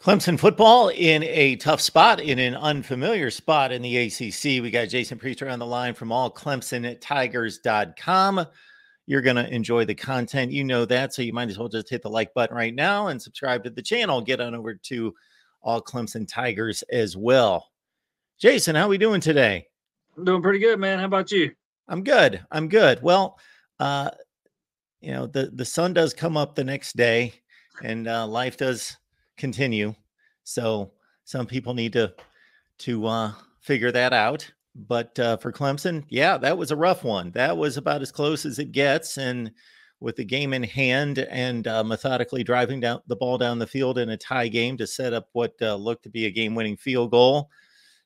Clemson football in a tough spot, in an unfamiliar spot in the ACC. We got Jason Priester on the line from allclemsontigers.com. You're going to enjoy the content. You know that, so you might as well just hit the like button right now and subscribe to the channel. Get on over to All Clemson Tigers as well. Jason, how are we doing today? I'm doing pretty good, man. How about you? I'm good. I'm good. Well, you know, the sun does come up the next day, and life does continue. So some people need to figure that out. But for Clemson, yeah, that was a rough one. That was about as close as it gets. And with the game in hand and methodically driving down the ball down the field in a tie game to set up what looked to be a game-winning field goal,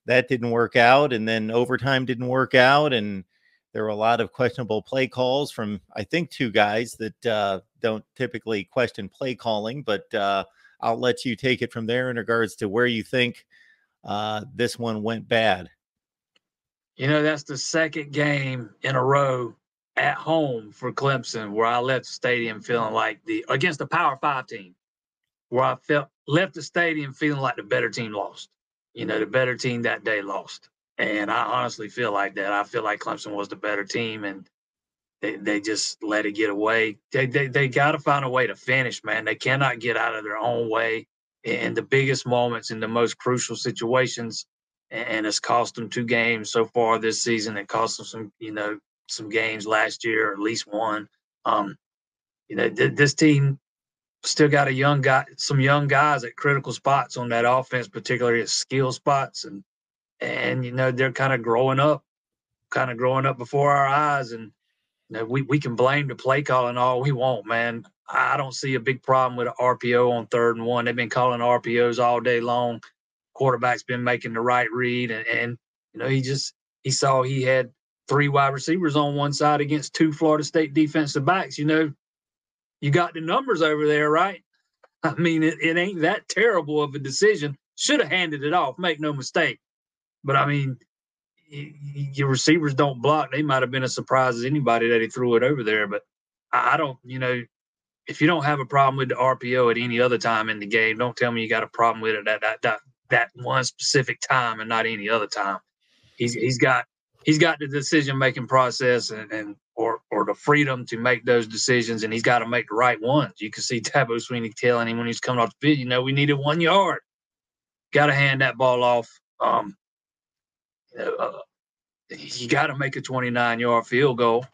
that didn't work out. And then overtime didn't work out. And there were a lot of questionable play calls from, I think, two guys that don't typically question play calling. But I'll let you take it from there in regards to where you think this one went bad. You know, that's the second game in a row at home for Clemson where I left the stadium feeling like against the Power 5 team, where I left the stadium feeling like the better team lost. You know, the better team that day lost. And I honestly feel like that. I feel like Clemson was the better team, and they just let it get away. They got to find a way to finish, man. They cannot get out of their own way in the biggest moments, in the most crucial situations. And it's cost them 2 games so far this season. It cost them some games last year, or at least one. This team still got some young guys at critical spots on that offense, particularly at skill spots, and they're kind of growing up before our eyes. And we can blame the play calling all we want, man. I don't see a big problem with an RPO on 3rd and 1. They've been calling RPOs all day long. Quarterback's been making the right read, and he saw he had 3 wide receivers on one side against 2 Florida State defensive backs. You got the numbers over there, right? I mean, it ain't that terrible of a decision. Should have handed it off, make no mistake. But I mean, your receivers don't block. They might have been as surprised as anybody that he threw it over there. But I don't, if you don't have a problem with the RPO at any other time in the game, don't tell me you got a problem with it that one specific time and not any other time. He's got the decision-making process or the freedom to make those decisions, and he's got to make the right ones. You can see Dabo Sweeney telling him when he's coming off the field, we needed 1 yard. Got to hand that ball off. You got to make a 29-yard field goal.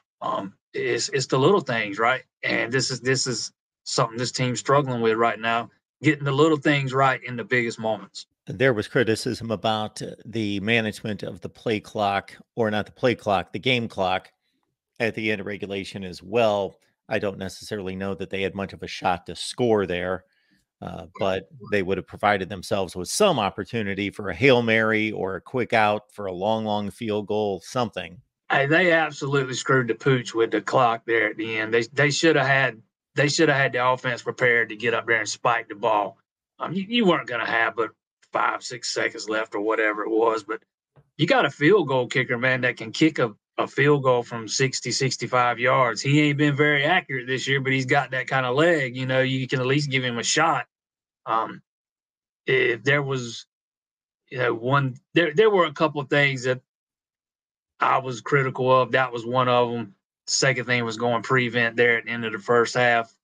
It's the little things, right? And this is something this team's struggling with right now, getting the little things right in the biggest moments. There was criticism about the management of the play clock, or not the play clock, the game clock at the end of regulation as well. I don't necessarily know that they had much of a shot to score there, but they would have provided themselves with some opportunity for a Hail Mary or a quick out for a long field goal, something. Hey, they absolutely screwed the pooch with the clock there at the end. They should have had the offense prepared to get up there and spike the ball. You weren't going to have but 5-6 seconds left or whatever it was, but you got a field goal kicker, man, that can kick a field goal from 60, 65 yards. He ain't been very accurate this year, but he's got that kind of leg. You can at least give him a shot. If there was, there were a couple of things that I was critical of. That was one of them. The second thing was going prevent there at the end of the first half.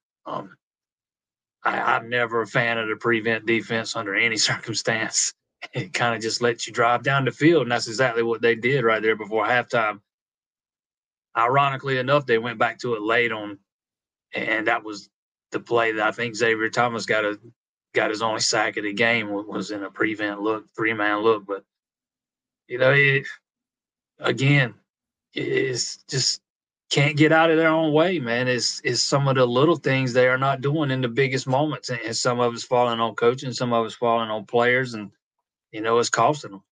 I'm never a fan of the prevent defense under any circumstance. It kind of just lets you drive down the field, and that's exactly what they did right there before halftime. Ironically enough, they went back to it late on, and that was the play that I think Xavier Thomas got his only sack of the game, was in a prevent look, 3-man look. But, it's just can't get out of their own way, man. It's some of the little things they are not doing in the biggest moments, and some of it's falling on coaching, some of it's falling on players, and it's costing them.